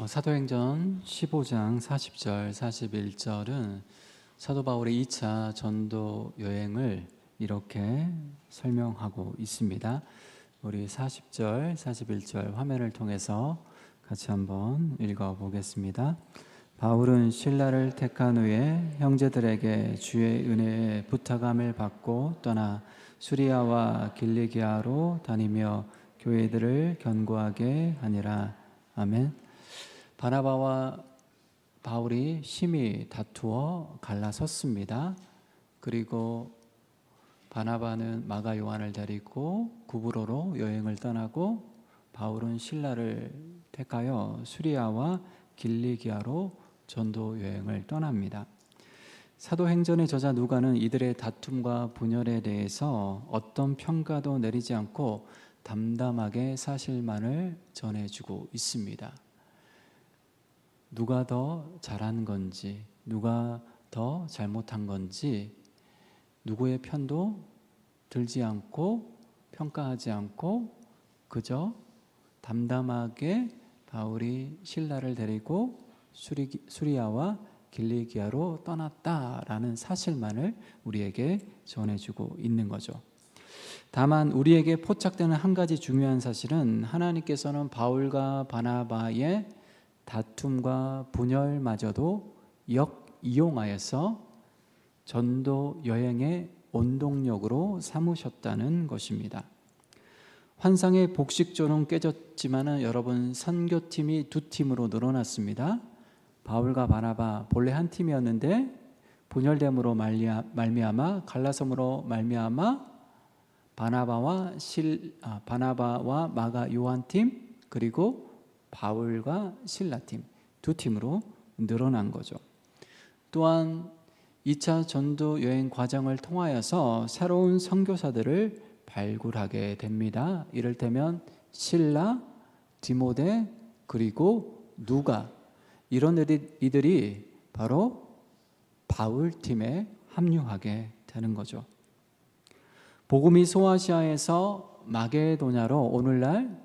사도행전 15장 40절, 41절은 사도 바울의 2차 전도 여행을 이렇게 설명하고 있습니다. 우리 40절, 41절 화면을 통해서 같이 한번 읽어보겠습니다. 바울은 신라를 택한 후에 형제들에게 주의 은혜에 부탁함을 받고 떠나 수리아와 길리기아로 다니며 교회들을 견고하게 하니라. 아멘. 바나바와 바울이 심히 다투어 갈라섰습니다. 그리고 바나바는 마가 요한을 데리고 구브로로 여행을 떠나고 바울은 신라를 택하여 수리아와 길리기아로 전도 여행을 떠납니다. 사도행전의 저자 누가는 이들의 다툼과 분열에 대해서 어떤 평가도 내리지 않고 담담하게 사실만을 전해주고 있습니다. 누가 더 잘한 건지, 누가 더 잘못한 건지 누구의 편도 들지 않고 평가하지 않고 그저 담담하게 바울이 신라를 데리고 수리아와 길리기아로 떠났다라는 사실만을 우리에게 전해주고 있는 거죠. 다만 우리에게 포착되는 한 가지 중요한 사실은 하나님께서는 바울과 바나바의 다툼과 분열마저도 역이용하여서 전도 여행의 원동력으로 삼으셨다는 것입니다. 환상의 복식조는 깨졌지만 여러분, 선교팀이 두 팀으로 늘어났습니다. 바울과 바나바 본래 한 팀이었는데 분열됨으로 말미암아 갈라섬으로 말미암아 바나바와 마가 요한 팀, 그리고 바울과 신라 팀, 두 팀으로 늘어난 거죠. 또한 2차 전도 여행 과정을 통하여서 새로운 선교사들을 발굴하게 됩니다. 이를테면 실라, 디모데, 그리고 누가, 이런 이들이 바로 바울 팀에 합류하게 되는 거죠. 복음이 소아시아에서 마게도냐로 오늘날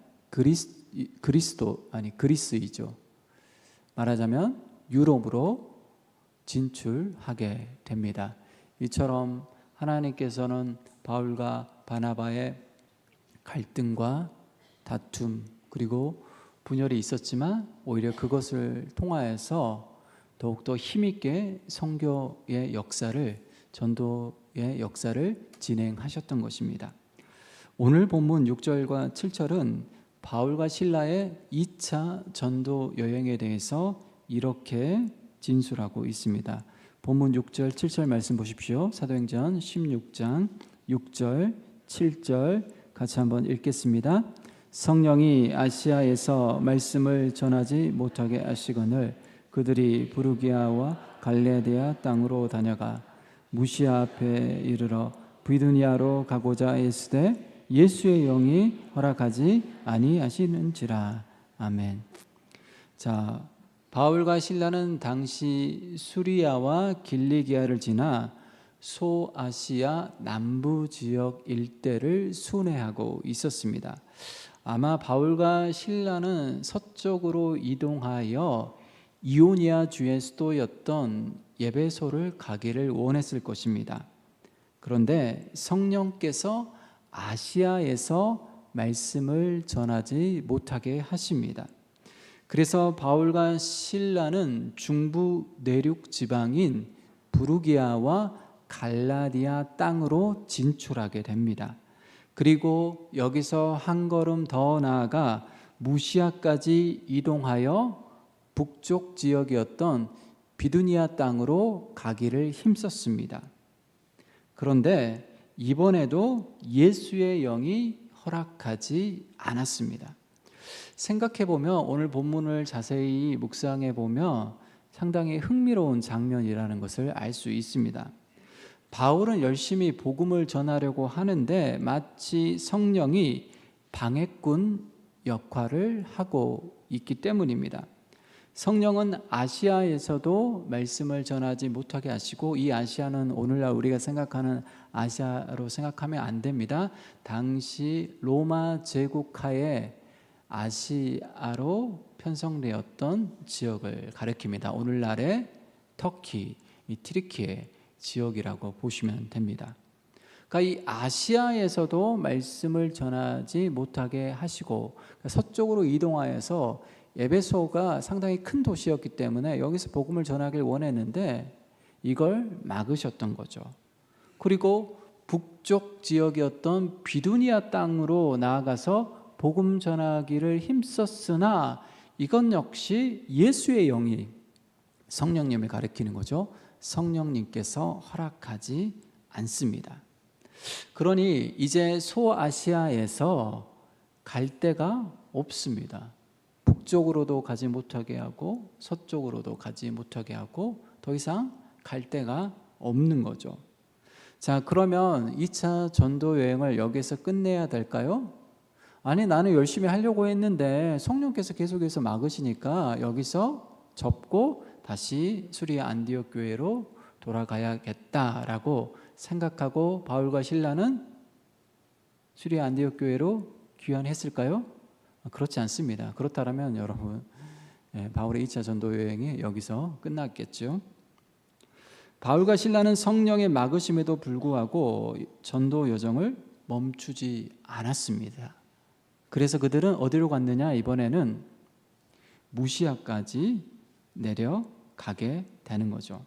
그리스이죠. 말하자면 유럽으로 진출하게 됩니다. 이처럼 하나님께서는 바울과 바나바의 갈등과 다툼 그리고 분열이 있었지만 오히려 그것을 통하여서 더욱더 힘있게 선교의 역사를, 전도의 역사를 진행하셨던 것입니다. 오늘 본문 6절과 7절은 바울과 신라의 2차 전도 여행에 대해서 이렇게 진술하고 있습니다. 본문 6절, 7절 말씀 보십시오. 사도행전 16장 6절, 7절 같이 한번 읽겠습니다. 성령이 아시아에서 말씀을 전하지 못하게 하시거늘 그들이 부르기아와 갈레디아 땅으로 다녀가 무시아 앞에 이르러 비두니아로 가고자 했으되 예수의 영이 허락하지 아니하시는지라. 아멘. 자, 바울과 신라는 당시 수리아와 길리기아를 지나 소아시아 남부 지역 일대를 순회하고 있었습니다. 아마 바울과 신라는 서쪽으로 이동하여 이오니아 주의 수도였던 에베소를 가기를 원했을 것입니다. 그런데 성령께서 아시아에서 말씀을 전하지 못하게 하십니다. 그래서 바울과 실라는 중부 내륙 지방인 부르기아와 갈라디아 땅으로 진출하게 됩니다. 그리고 여기서 한 걸음 더 나아가 무시아까지 이동하여 북쪽 지역이었던 비두니아 땅으로 가기를 힘썼습니다. 그런데 이번에도 예수의 영이 허락하지 않았습니다. 생각해보면 오늘 본문을 자세히 묵상해보면 상당히 흥미로운 장면이라는 것을 알 수 있습니다. 바울은 열심히 복음을 전하려고 하는데 마치 성령이 방해꾼 역할을 하고 있기 때문입니다. 성령은 아시아에서도 말씀을 전하지 못하게 하시고, 이 아시아는 오늘날 우리가 생각하는 아시아로 생각하면 안 됩니다. 당시 로마 제국하에 아시아로 편성되었던 지역을 가리킵니다. 오늘날의 터키, 이 트리키의 지역이라고 보시면 됩니다. 그러니까 이 아시아에서도 말씀을 전하지 못하게 하시고 서쪽으로 이동하여서 에베소가 상당히 큰 도시였기 때문에 여기서 복음을 전하길 원했는데 이걸 막으셨던 거죠. 그리고 북쪽 지역이었던 비두니아 땅으로 나아가서 복음 전하기를 힘썼으나 이건 역시 예수의 영이 성령님을 가리키는 거죠. 성령님께서 허락하지 않습니다. 그러니 이제 소아시아에서 갈 데가 없습니다. 북쪽으로도 가지 못하게 하고 서쪽으로도 가지 못하게 하고 더 이상 갈 데가 없는 거죠. 자, 그러면 2차 전도 여행을 여기서 끝내야 될까요? 아니, 나는 열심히 하려고 했는데 성령께서 계속해서 막으시니까 여기서 접고 다시 수리아 안디옥 교회로 돌아가야겠다라고 생각하고 바울과 실라는 수리아 안디옥 교회로 귀환했을까요? 그렇지 않습니다. 그렇다면 여러분, 바울의 2차 전도 여행이 여기서 끝났겠죠. 바울과 실라는 성령의 막으심에도 불구하고 전도 여정을 멈추지 않았습니다. 그래서 그들은 어디로 갔느냐? 이번에는 무시아까지 내려가게 되는 거죠.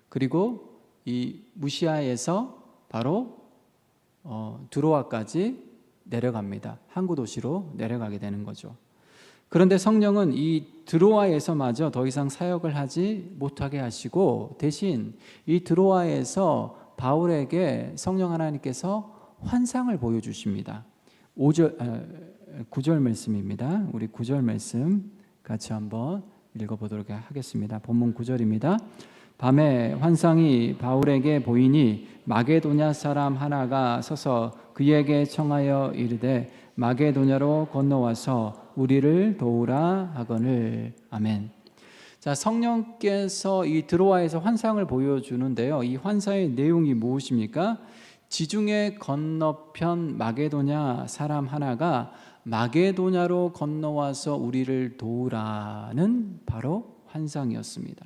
그리고 이 무시아에서 바로 드로아까지 내려갑니다. 항구 도시로 내려가게 되는 거죠. 그런데 성령은 이 드로아에서마저 더 이상 사역을 하지 못하게 하시고 대신 이 드로아에서 바울에게 성령 하나님께서 환상을 보여주십니다. 9절 말씀입니다. 우리 9절 말씀 같이 한번 읽어보도록 하겠습니다. 본문 9절입니다. 밤에 환상이 바울에게 보이니 마게도냐 사람 하나가 서서 그에게 청하여 이르되 마게도냐로 건너와서 우리를 도우라 하거늘. 아멘. 자, 성령께서 이 드로아에서 환상을 보여주는데요. 이 환상의 내용이 무엇입니까? 지중해 건너편 마게도냐 사람 하나가 마게도냐로 건너와서 우리를 도우라는 바로 환상이었습니다.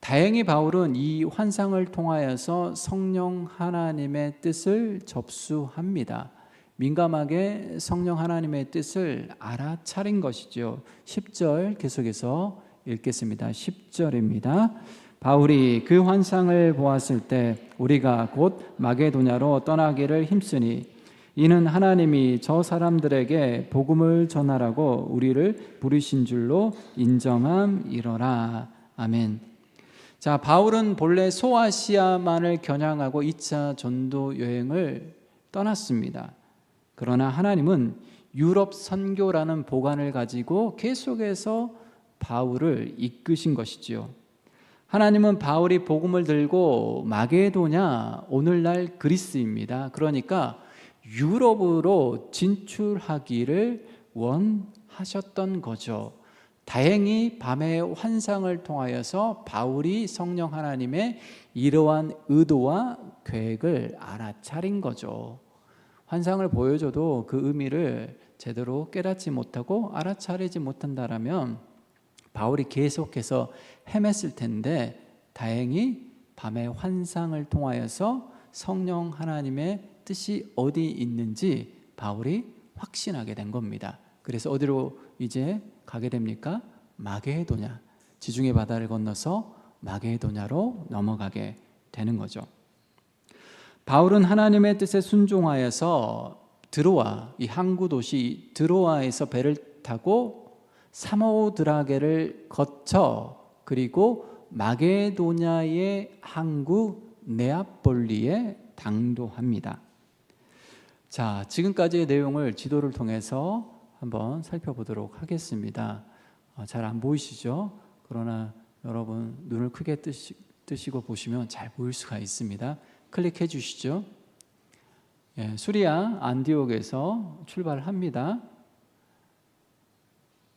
다행히 바울은 이 환상을 통하여서 성령 하나님의 뜻을 접수합니다. 민감하게 성령 하나님의 뜻을 알아차린 것이죠. 10절 계속해서 읽겠습니다. 10절입니다. 바울이 그 환상을 보았을 때 우리가 곧 마게도냐로 떠나기를 힘쓰니 이는 하나님이 저 사람들에게 복음을 전하라고 우리를 부르신 줄로 인정함이로라. 아멘. 자, 바울은 본래 소아시아만을 겨냥하고 2차 전도 여행을 떠났습니다. 그러나 하나님은 유럽 선교라는 보관을 가지고 계속해서 바울을 이끄신 것이지요. 하나님은 바울이 복음을 들고 마게도냐, 오늘날 그리스입니다. 그러니까 유럽으로 진출하기를 원하셨던 거죠. 다행히 밤의 환상을 통하여서 바울이 성령 하나님의 이러한 의도와 계획을 알아차린 거죠. 환상을 보여줘도 그 의미를 제대로 깨닫지 못하고 알아차리지 못한다라면 바울이 계속해서 헤맸을 텐데 다행히 밤의 환상을 통하여서 성령 하나님의 뜻이 어디 있는지 바울이 확신하게 된 겁니다. 그래서 어디로 이제 가게 됩니까? 마게도냐, 지중해 바다를 건너서 마게도냐로 넘어가게 되는 거죠. 바울은 하나님의 뜻에 순종하여서 드로아, 이 항구 도시 드로아에서 배를 타고 사모드라게를 거쳐 그리고 마게도냐의 항구 네아폴리에 당도합니다. 자, 지금까지의 내용을 지도를 통해서 한번 살펴보도록 하겠습니다. 잘 안 보이시죠? 그러나 여러분 눈을 크게 뜨시고 보시면 잘 보일 수가 있습니다. 클릭해 주시죠. 수리아 안디옥에서 출발합니다.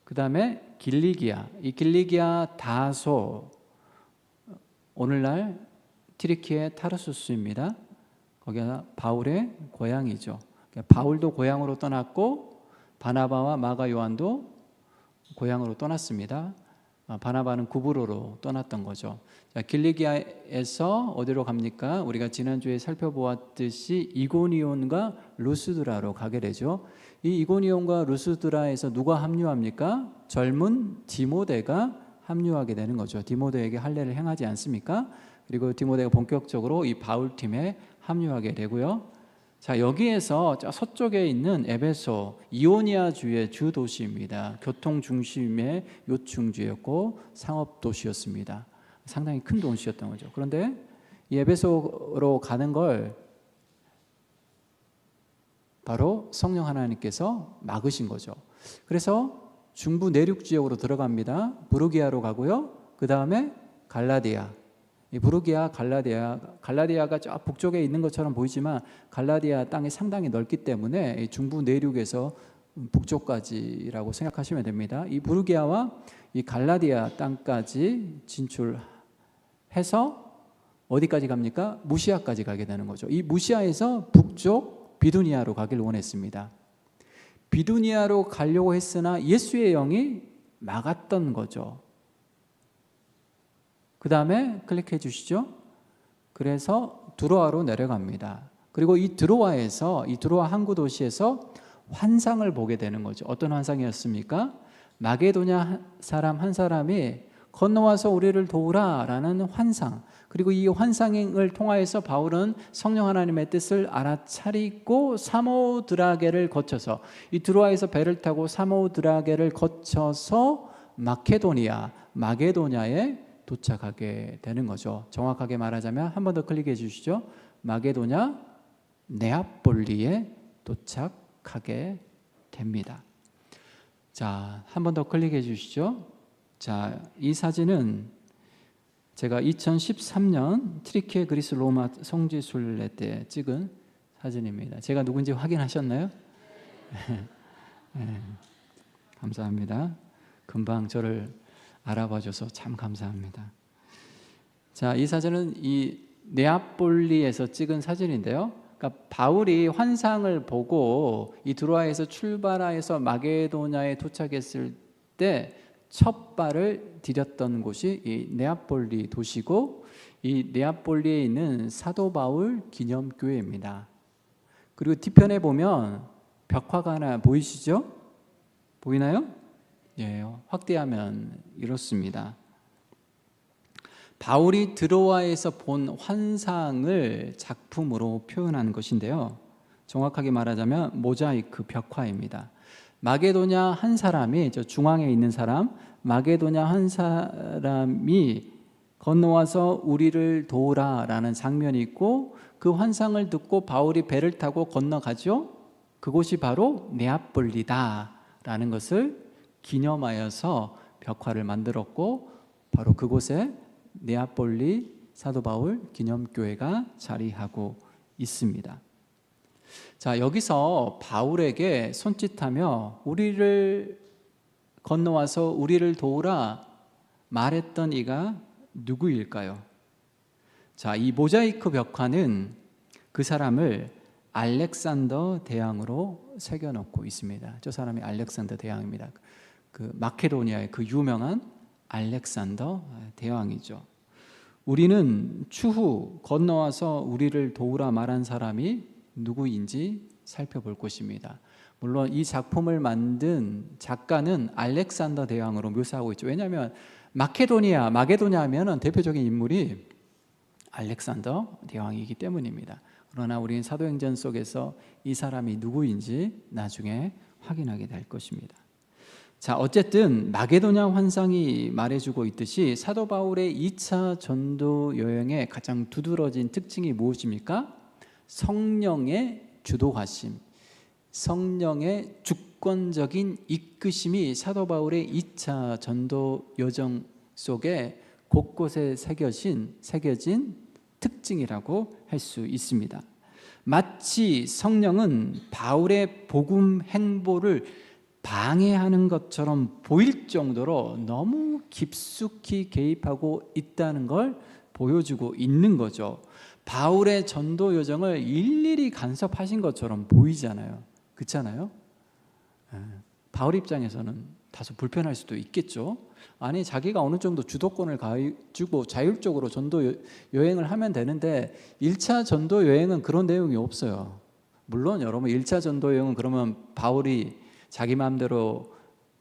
그 다음에 길리기아, 이 길리기아 다소, 오늘날 튀르키예 타르수스입니다. 거기가 바울의 고향이죠. 바울도 고향으로 떠났고 바나바와 마가 요한도 고향으로 떠났습니다. 바나바는 구브로로 떠났던 거죠. 자, 길리기아에서 어디로 갑니까? 우리가 지난주에 살펴보았듯이 이고니온과 루스드라로 가게 되죠. 이 이고니온과 루스드라에서 누가 합류합니까? 젊은 디모데가 합류하게 되는 거죠. 디모데에게 할례를 행하지 않습니까? 그리고 디모데가 본격적으로 이 바울팀에 합류하게 되고요. 자, 여기에서 저 서쪽에 있는 에베소, 이오니아 주의 주 도시입니다. 교통 중심의 요충지였고 상업 도시였습니다. 상당히 큰 도시였던 거죠. 그런데 이 에베소로 가는 걸 바로 성령 하나님께서 막으신 거죠. 그래서 중부 내륙 지역으로 들어갑니다. 부르기아로 가고요. 그 다음에 갈라디아. 이 부르기아, 갈라디아가 저 북쪽에 있는 것처럼 보이지만 갈라디아 땅이 상당히 넓기 때문에 중부 내륙에서 북쪽까지라고 생각하시면 됩니다. 이 부르기아와 이 갈라디아 땅까지 진출해서 어디까지 갑니까? 무시아까지 가게 되는 거죠. 이 무시아에서 북쪽 비두니아로 가길 원했습니다. 비두니아로 가려고 했으나 예수의 영이 막았던 거죠. 그 다음에 클릭해 주시죠. 그래서 드로아로 내려갑니다. 그리고 이 드로아 항구 도시에서 환상을 보게 되는 거죠. 어떤 환상이었습니까? 마게도냐 사람 한 사람이 건너와서 우리를 도우라라는 환상. 그리고 이 환상을 통하여서 바울은 성령 하나님의 뜻을 알아차리고 사모드라게를 거쳐서 이 드로아에서 배를 타고 사모드라게를 거쳐서 마게도냐에 도착하게 되는 거죠. 정확하게 말하자면 한 번 더 클릭해 주시죠. 마게도냐 네아폴리에 도착하게 됩니다. 자, 한 번 더 클릭해 주시죠. 자, 이 사진은 제가 2013년 트리키에 그리스 로마 성지순례 때 찍은 사진입니다. 제가 누군지 확인하셨나요? 네, 감사합니다. 금방 저를 알아봐줘서 참 감사합니다. 자, 이 사진은 이 네아폴리에서 찍은 사진인데요. 그러니까 바울이 환상을 보고 이 드로아에서 출발하여서 마게도냐에 도착했을 때 첫 발을 디뎠던 곳이 이 네아폴리 도시고 이 네아폴리에 있는 사도 바울 기념교회입니다. 그리고 뒤편에 보면 벽화가 하나 보이시죠? 보이나요? 예, 확대하면 이렇습니다. 바울이 드로아에서 본 환상을 작품으로 표현한 것인데요. 정확하게 말하자면 모자이크 벽화입니다. 마게도냐 한 사람이, 저 중앙에 있는 사람, 마게도냐 한 사람이 건너와서 우리를 도우라라는 장면이 있고 그 환상을 듣고 바울이 배를 타고 건너가죠. 그곳이 바로 네아폴리다라는 것을 기념하여서 벽화를 만들었고 바로 그곳에 네아폴리 사도 바울 기념교회가 자리하고 있습니다. 자, 여기서 바울에게 손짓하며 우리를 건너와서 우리를 도우라 말했던 이가 누구일까요? 자, 이 모자이크 벽화는 그 사람을 알렉산더 대왕으로 새겨놓고 있습니다. 저 사람이 알렉산더 대왕입니다. 그 마케도니아의 그 유명한 알렉산더 대왕이죠. 우리는 추후 건너와서 우리를 도우라 말한 사람이 누구인지 살펴볼 것입니다. 물론 이 작품을 만든 작가는 알렉산더 대왕으로 묘사하고 있죠. 왜냐하면 마게도냐 하면은 대표적인 인물이 알렉산더 대왕이기 때문입니다. 그러나 우리는 사도행전 속에서 이 사람이 누구인지 나중에 확인하게 될 것입니다. 자, 어쨌든 마게도냐 환상이 말해주고 있듯이 사도 바울의 2차 전도 여행의 가장 두드러진 특징이 무엇입니까? 성령의 주도하심, 성령의 주권적인 이끄심이 사도 바울의 2차 전도 여정 속에 곳곳에 새겨진 특징이라고 할 수 있습니다. 마치 성령은 바울의 복음 행보를 방해하는 것처럼 보일 정도로 너무 깊숙이 개입하고 있다는 걸 보여주고 있는 거죠. 바울의 전도 여정을 일일이 간섭하신 것처럼 보이잖아요. 그렇잖아요? 바울 입장에서는 다소 불편할 수도 있겠죠. 아니 자기가 어느 정도 주도권을 가지고 자율적으로 전도 여행을 하면 되는데 1차 전도 여행은 그런 내용이 없어요. 물론 여러분 1차 전도 여행은 그러면 바울이 자기 마음대로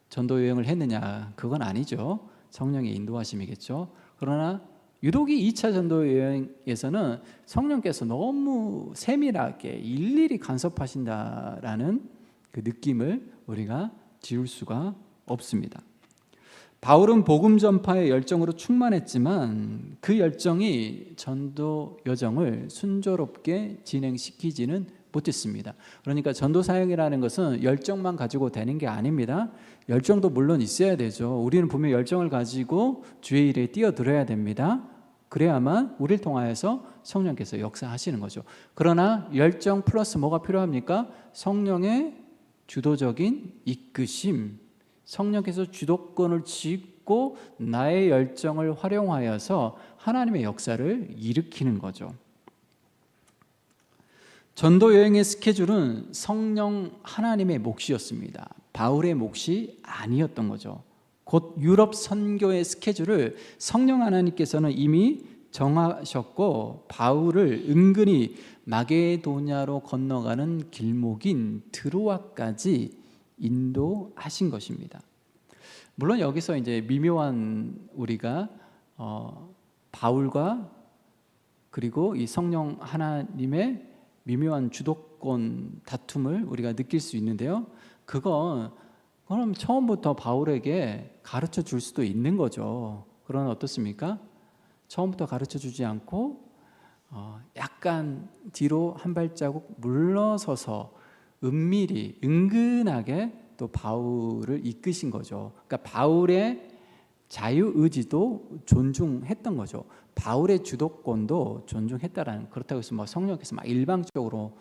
전도 여행을 했느냐, 그건 아니죠. 성령의 인도하심이겠죠. 그러나 유독이 2차 전도 여행에서는 성령께서 너무 세밀하게 일일이 간섭하신다라는 그 느낌을 우리가 지울 수가 없습니다. 바울은 복음 전파의 열정으로 충만했지만 그 열정이 전도 여정을 순조롭게 진행시키지는 못했습니다. 그러니까 전도 사역이라는 것은 열정만 가지고 되는 게 아닙니다. 열정도 물론 있어야 되죠. 우리는 분명 열정을 가지고 주의 일에 뛰어들어야 됩니다. 그래야만 우리를 통하여서 성령께서 역사하시는 거죠. 그러나 열정 플러스 뭐가 필요합니까? 성령의 주도적인 이끄심, 성령께서 주도권을 쥐고 나의 열정을 활용하여서 하나님의 역사를 일으키는 거죠. 전도 여행의 스케줄은 성령 하나님의 몫이었습니다. 바울의 몫이 아니었던 거죠. 곧 유럽 선교의 스케줄을 성령 하나님께서는 이미 정하셨고 바울을 은근히 마게도냐로 건너가는 길목인 드로아까지 인도하신 것입니다. 물론 여기서 이제 미묘한 우리가 바울과 그리고 이 성령 하나님의 미묘한 주도권 다툼을 우리가 느낄 수 있는데요. 그럼 처음부터 바울에게 가르쳐 줄 수도 있는 거죠. 그러나 어떻습니까? 처음부터 가르쳐 주지 않고 약간 뒤로 한 발자국 물러서서 은밀히 은근하게 또 바울을 이끄신 거죠. 그러니까 바울의 자유의지도 존중했던 거죠. 바울의 주도권도 존중했다라는, 그렇다고 해서 성령께서 막 일방적으로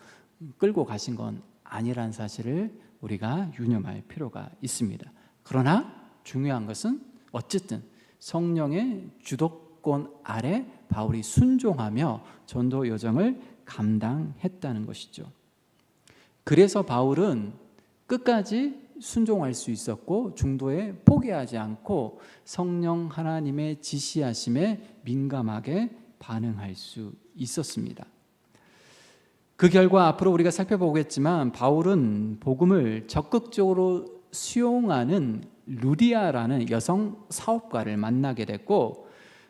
끌고 가신 건 아니라는 사실을 우리가 유념할 필요가 있습니다. 그러나 중요한 것은 어쨌든 성령의 주도권 아래 바울이 순종하며 전도 여정을 감당했다는 것이죠. 그래서 바울은 끝까지 순종할 수 있었고 중도에 포기하지 않고 성령 하나님의 지시하심에 민감하게 반응할 수 있었습니다. 그 결과 앞으로 우리가 살펴보겠지만 바울은 복음을 적극적으로 수용하는 루디아라는 여성 사업가를 만나게 됐고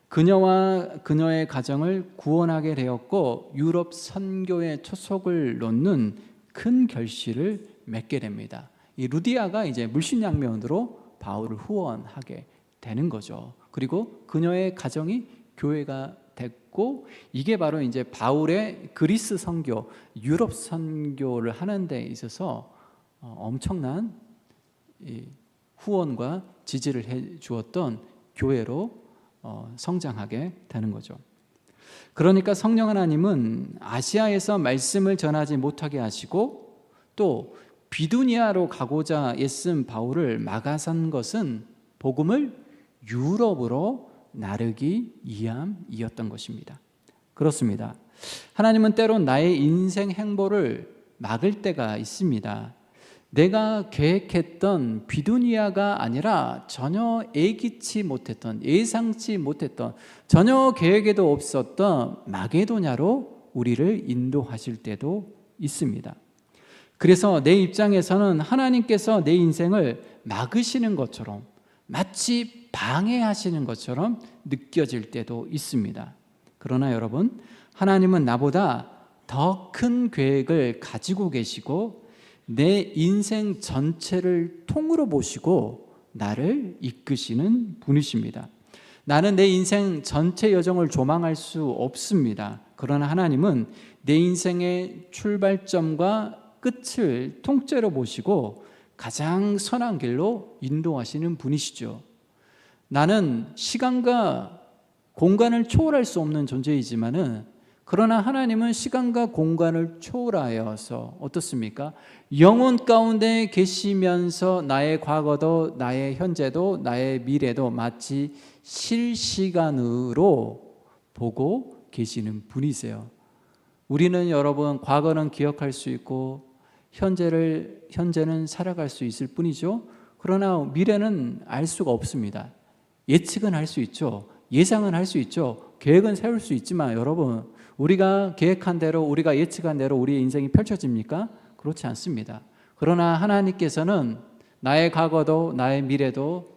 그녀와 그녀의 가정을 구원하게 되었고 유럽 선교의 초석을 놓는 큰 결실을 맺게 됩니다. 이 루디아가 이제 물신양면으로 바울을 후원하게 되는 거죠. 그리고 그녀의 가정이 교회가 됐고 이게 바로 이제 바울의 그리스 선교, 유럽 선교를 하는 데 있어서 엄청난 후원과 지지를 해 주었던 교회로 성장하게 되는 거죠. 그러니까 성령 하나님은 아시아에서 말씀을 전하지 못하게 하시고 또 비두니아로 가고자 애쓴 바울을 막아선 것은 복음을 유럽으로 나르기 위함이었던 것입니다. 그렇습니다. 하나님은 때론 나의 인생 행보를 막을 때가 있습니다. 내가 계획했던 비두니아가 아니라 전혀 예기치 못했던, 예상치 못했던, 전혀 계획에도 없었던 마게도냐로 우리를 인도하실 때도 있습니다. 그래서 내 입장에서는 하나님께서 내 인생을 막으시는 것처럼, 마치 방해하시는 것처럼 느껴질 때도 있습니다. 그러나 여러분, 하나님은 나보다 더 큰 계획을 가지고 계시고 내 인생 전체를 통으로 보시고 나를 이끄시는 분이십니다. 나는 내 인생 전체 여정을 조망할 수 없습니다. 그러나 하나님은 내 인생의 출발점과 끝을 통째로 보시고 가장 선한 길로 인도하시는 분이시죠. 나는 시간과 공간을 초월할 수 없는 존재이지만은 그러나 하나님은 시간과 공간을 초월하여서 어떻습니까? 영혼 가운데 계시면서 나의 과거도 나의 현재도 나의 미래도 마치 실시간으로 보고 계시는 분이세요. 우리는 여러분 과거는 기억할 수 있고 현재는 살아갈 수 있을 뿐이죠. 그러나 미래는 알 수가 없습니다. 예측은 할 수 있죠. 예상은 할 수 있죠. 계획은 세울 수 있지만 여러분, 우리가 계획한 대로, 우리가 예측한 대로 우리의 인생이 펼쳐집니까? 그렇지 않습니다. 그러나 하나님께서는 나의 과거도 나의 미래도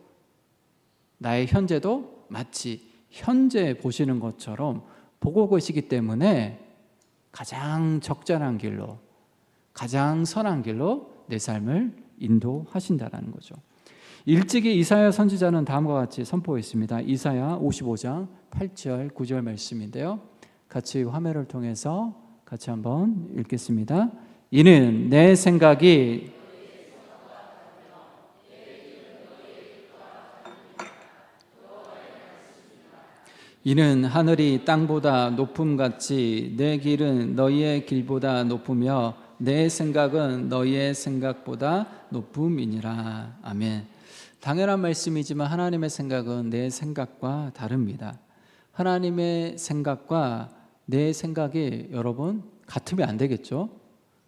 나의 현재도 마치 현재 보시는 것처럼 보고 계시기 때문에 가장 적절한 길로, 가장 선한 길로 내 삶을 인도하신다는 거죠. 일찍이 이사야 선지자는 다음과 같이 선포했습니다. 이사야 55장 8절 9절 말씀인데요, 같이 화면을 통해서 같이 한번 읽겠습니다. 이는 내 생각이 이는 하늘이 땅보다 높음같이 내 길은 너희의 길보다 높으며 내 생각은 너희의 생각보다 높음이니라. 아멘. 당연한 말씀이지만 하나님의 생각은 내 생각과 다릅니다. 하나님의 생각과 내 생각이 여러분 같으면 안 되겠죠?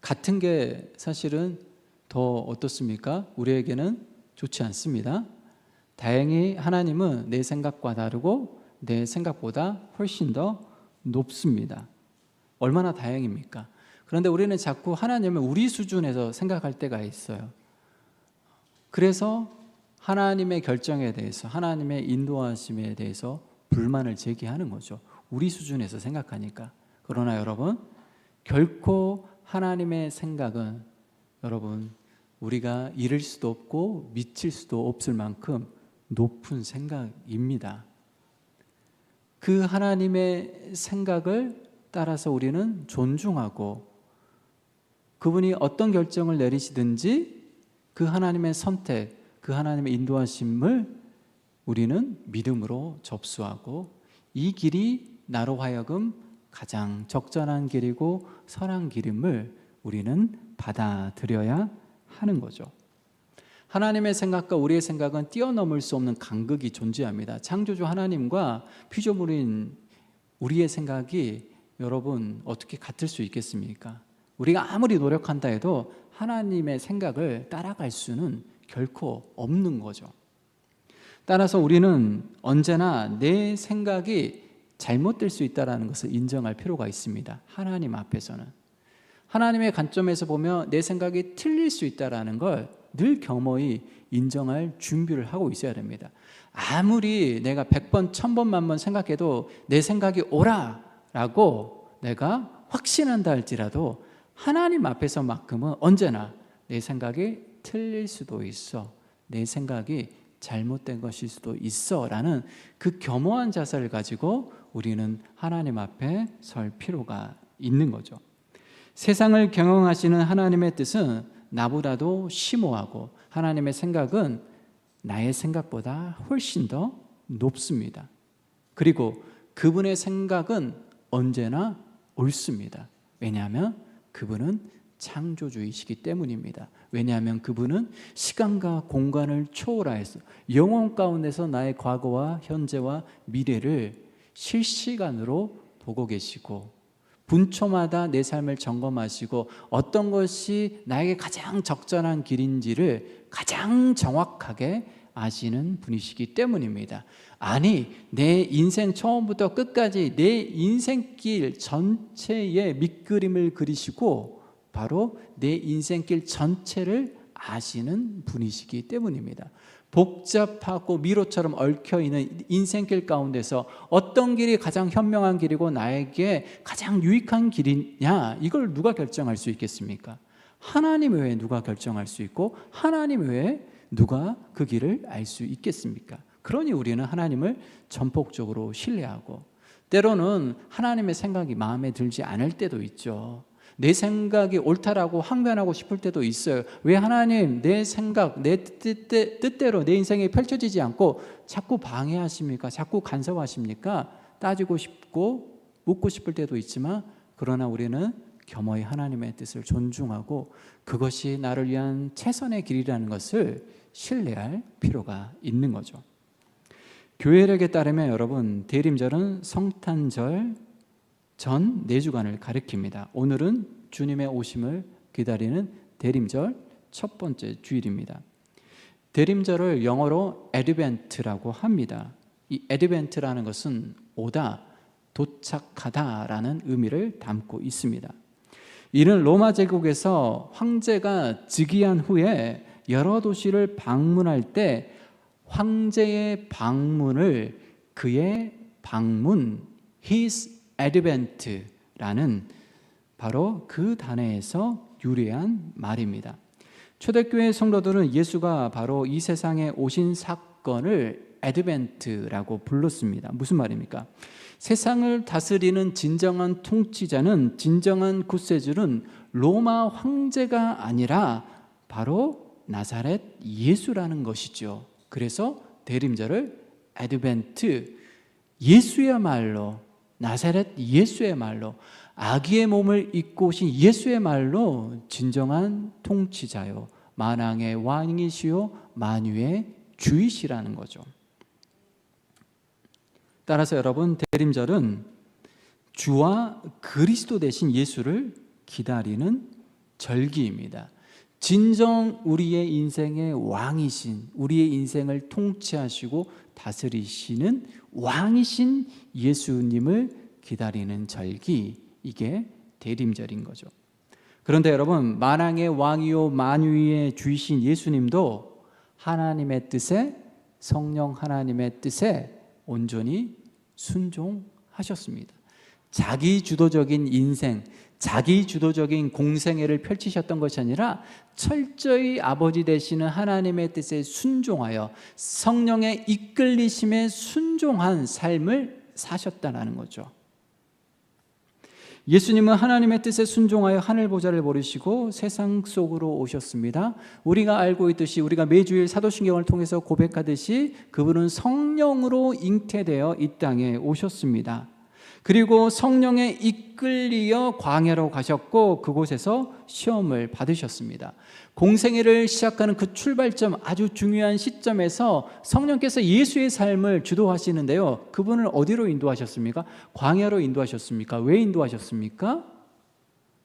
같은 게 사실은 더 어떻습니까? 우리에게는 좋지 않습니다. 다행히 하나님은 내 생각과 다르고 내 생각보다 훨씬 더 높습니다. 얼마나 다행입니까? 그런데 우리는 자꾸 하나님을 우리 수준에서 생각할 때가 있어요. 그래서 하나님의 결정에 대해서, 하나님의 인도하심에 대해서 불만을 제기하는 거죠. 우리 수준에서 생각하니까. 그러나 여러분, 결코 하나님의 생각은 여러분 우리가 이룰 수도 없고 미칠 수도 없을 만큼 높은 생각입니다. 그 하나님의 생각을 따라서 우리는 존중하고 그분이 어떤 결정을 내리시든지 그 하나님의 선택, 그 하나님의 인도하심을 우리는 믿음으로 접수하고 이 길이 나로 하여금 가장 적절한 길이고 선한 길임을 우리는 받아들여야 하는 거죠. 하나님의 생각과 우리의 생각은 뛰어넘을 수 없는 간극이 존재합니다. 창조주 하나님과 피조물인 우리의 생각이 여러분 어떻게 같을 수 있겠습니까? 우리가 아무리 노력한다 해도 하나님의 생각을 따라갈 수는 결코 없는 거죠. 따라서 우리는 언제나 내 생각이 잘못될 수 있다는 것을 인정할 필요가 있습니다. 하나님 앞에서는. 하나님의 관점에서 보면 내 생각이 틀릴 수 있다는 걸 늘 겸허히 인정할 준비를 하고 있어야 됩니다. 아무리 내가 100번, 1000번, 만번 생각해도 내 생각이 옳아라고 내가 확신한다 할지라도 하나님 앞에서만큼은 언제나 내 생각이 틀릴 수도 있어, 내 생각이 잘못된 것일 수도 있어 라는 그 겸허한 자세를 가지고 우리는 하나님 앞에 설 필요가 있는 거죠. 세상을 경영하시는 하나님의 뜻은 나보다도 심오하고 하나님의 생각은 나의 생각보다 훨씬 더 높습니다. 그리고 그분의 생각은 언제나 옳습니다. 왜냐하면 그분은 창조주이시기 때문입니다. 왜냐하면 그분은 시간과 공간을 초월하여서 영혼 가운데서 나의 과거와 현재와 미래를 실시간으로 보고 계시고 분초마다 내 삶을 점검하시고 어떤 것이 나에게 가장 적절한 길인지를 가장 정확하게 아시는 분이시기 때문입니다. 아니, 내 인생 처음부터 끝까지 내 인생길 전체의 밑그림을 그리시고 바로 내 인생길 전체를 아시는 분이시기 때문입니다. 복잡하고 미로처럼 얽혀있는 인생길 가운데서 어떤 길이 가장 현명한 길이고 나에게 가장 유익한 길이냐, 이걸 누가 결정할 수 있겠습니까? 하나님 외에 누가 결정할 수 있고 하나님 외에 누가 그 길을 알 수 있겠습니까? 그러니 우리는 하나님을 전폭적으로 신뢰하고 때로는 하나님의 생각이 마음에 들지 않을 때도 있죠. 내 생각이 옳다라고 항변하고 싶을 때도 있어요. 왜 하나님 내 생각, 내 뜻대로 내 인생이 펼쳐지지 않고 자꾸 방해하십니까? 자꾸 간섭하십니까? 따지고 싶고 묻고 싶을 때도 있지만 그러나 우리는 겸허히 하나님의 뜻을 존중하고 그것이 나를 위한 최선의 길이라는 것을 신뢰할 필요가 있는 거죠. 교회력에 따르면 여러분, 대림절은 성탄절 전 4주간을 가리킵니다. 오늘은 주님의 오심을 기다리는 대림절 첫 번째 주일입니다. 대림절을 영어로 애드벤트라고 합니다. 이 애드벤트라는 것은 오다, 도착하다라는 의미를 담고 있습니다. 이는 로마 제국에서 황제가 즉위한 후에 여러 도시를 방문할 때 황제의 방문을 그의 방문, his advent라는 바로 그 단어에서 유래한 말입니다. 초대교회 성도들은 예수가 바로 이 세상에 오신 사건을 애드벤트라고 불렀습니다. 무슨 말입니까? 세상을 다스리는 진정한 통치자는, 진정한 구세주는 로마 황제가 아니라 바로 나사렛 예수라는 것이죠. 그래서 대림절을 애드벤트, 예수야말로, 나사렛 예수야말로, 아기의 몸을 입고 오신 예수야말로 진정한 통치자요, 만왕의 왕이시요 만유의 주이시라는 거죠. 따라서 여러분, 대림절은 주와 그리스도 되신 예수를 기다리는 절기입니다. 진정 우리의 인생의 왕이신, 우리의 인생을 통치하시고 다스리시는 왕이신 예수님을 기다리는 절기, 이게 대림절인 거죠. 그런데 여러분, 만왕의 왕이요 만유의 주이신 예수님도 하나님의 뜻에, 성령 하나님의 뜻에 온전히 순종하셨습니다. 자기 주도적인 인생, 자기 주도적인 공생애를 펼치셨던 것이 아니라 철저히 아버지 되시는 하나님의 뜻에 순종하여 성령의 이끌리심에 순종한 삶을 사셨다는 거죠. 예수님은 하나님의 뜻에 순종하여 하늘 보좌를 버리시고 세상 속으로 오셨습니다. 우리가 알고 있듯이, 우리가 매주일 사도신경을 통해서 고백하듯이 그분은 성령으로 잉태되어 이 땅에 오셨습니다. 그리고 성령에 이끌리어 광야로 가셨고 그곳에서 시험을 받으셨습니다. 공생애를 시작하는 그 출발점, 아주 중요한 시점에서 성령께서 예수의 삶을 주도하시는데요, 그분을 어디로 인도하셨습니까? 광야로 인도하셨습니까? 왜 인도하셨습니까?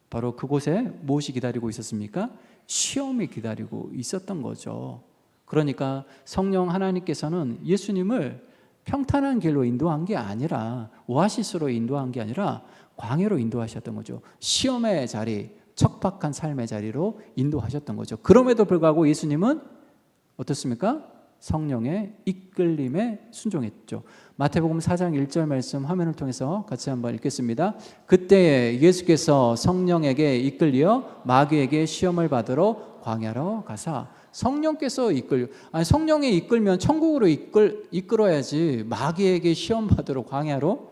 바로 그곳에 무엇이 기다리고 있었습니까? 시험이 기다리고 있었던 거죠. 그러니까 성령 하나님께서는 예수님을 평탄한 길로 인도한 게 아니라, 오아시스로 인도한 게 아니라 광야로 인도하셨던 거죠. 시험의 자리, 척박한 삶의 자리로 인도하셨던 거죠. 그럼에도 불구하고 예수님은 어떻습니까? 성령의 이끌림에 순종했죠. 마태복음 4장 1절 말씀 화면을 통해서 같이 한번 읽겠습니다. 그때에 예수께서 성령에게 이끌려 마귀에게 시험을 받으러 광야로 가사. 성령께서 성령에 이끌면 천국으로 이끌어야지 마귀에게 시험 받으러 광야로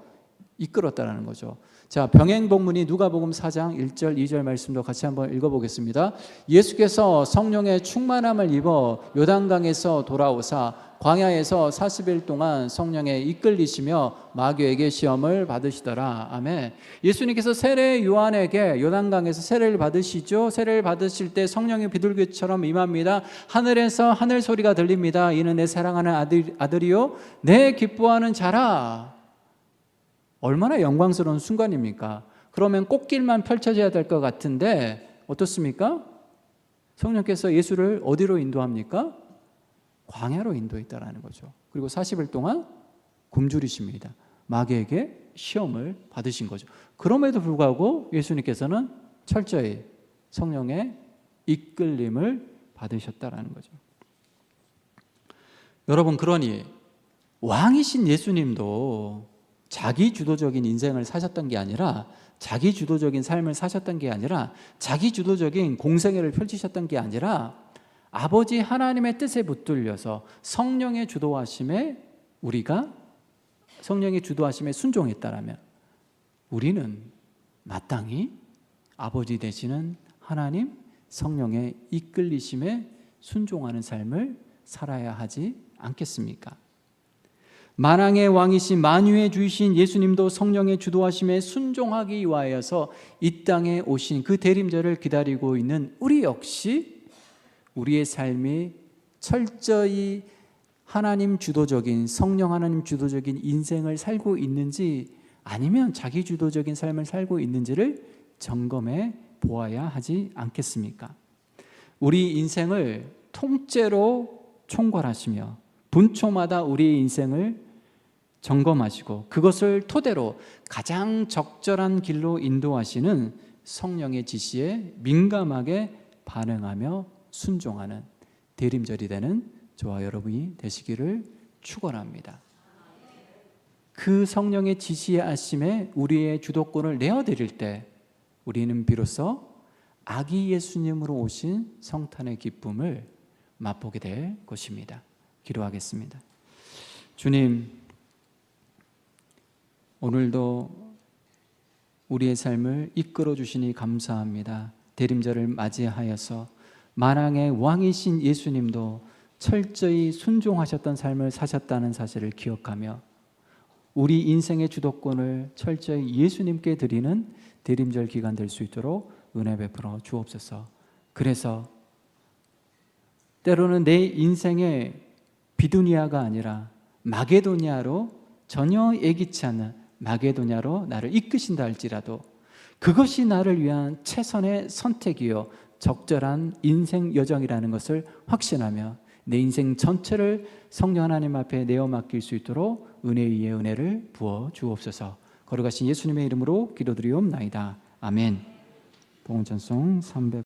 이끌었다는 거죠. 자, 병행복문이 누가복음 4장 1절 2절 말씀도 같이 한번 읽어보겠습니다. 예수께서 성령의 충만함을 입어 요단강에서 돌아오사 광야에서 40일 동안 성령에 이끌리시며 마귀에게 시험을 받으시더라. 아멘. 예수님께서 세례 요한에게 요단강에서 세례를 받으시죠. 세례를 받으실 때 성령이 비둘기처럼 임합니다. 하늘에서 하늘 소리가 들립니다. 이는 내 사랑하는 아들이요 내 기뻐하는 자라. 얼마나 영광스러운 순간입니까? 그러면 꽃길만 펼쳐져야 될 것 같은데 어떻습니까? 성령께서 예수를 어디로 인도합니까? 광야로 인도했다라는 거죠. 그리고 40일 동안 굶주리십니다. 마귀에게 시험을 받으신 거죠. 그럼에도 불구하고 예수님께서는 철저히 성령의 이끌림을 받으셨다라는 거죠. 여러분, 그러니 왕이신 예수님도 자기 주도적인 인생을 사셨던 게 아니라, 자기 주도적인 삶을 사셨던 게 아니라, 자기 주도적인 공생애를 펼치셨던 게 아니라 아버지 하나님의 뜻에 붙들려서 성령의 주도하심에, 우리가 성령의 주도하심에 순종했다라면 우리는 마땅히 아버지 되시는 하나님 성령의 이끌리심에 순종하는 삶을 살아야 하지 않겠습니까? 만왕의 왕이신 만유의 주이신 예수님도 성령의 주도하심에 순종하기 위하여서 이 땅에 오신 그 대림절을 기다리고 있는 우리 역시 우리의 삶이 철저히 하나님 주도적인, 성령 하나님 주도적인 인생을 살고 있는지, 아니면 자기 주도적인 삶을 살고 있는지를 점검해 보아야 하지 않겠습니까? 우리 인생을 통째로 총괄하시며 분초마다 우리의 인생을 점검하시고 그것을 토대로 가장 적절한 길로 인도하시는 성령의 지시에 민감하게 반응하며 순종하는 대림절이 되는 저와 여러분이 되시기를 축원합니다. 그 성령의 지시의 아심에 우리의 주도권을 내어드릴 때 우리는 비로소 아기 예수님으로 오신 성탄의 기쁨을 맛보게 될 것입니다. 기도하겠습니다. 주님, 오늘도 우리의 삶을 이끌어 주시니 감사합니다. 대림절을 맞이하여서 만왕의 왕이신 예수님도 철저히 순종하셨던 삶을 사셨다는 사실을 기억하며 우리 인생의 주도권을 철저히 예수님께 드리는 대림절 기간 될 수 있도록 은혜 베풀어 주옵소서. 그래서 때로는 내 인생의 비두니아가 아니라 마게도냐로 전혀 예기치 않는 마게도냐로 나를 이끄신다 할지라도 그것이 나를 위한 최선의 선택이요 적절한 인생 여정이라는 것을 확신하며 내 인생 전체를 성령 하나님 앞에 내어 맡길 수 있도록 은혜 위에 은혜를 부어 주옵소서. 거룩하신 예수님의 이름으로 기도드리옵나이다. 아멘. 봉헌찬송 300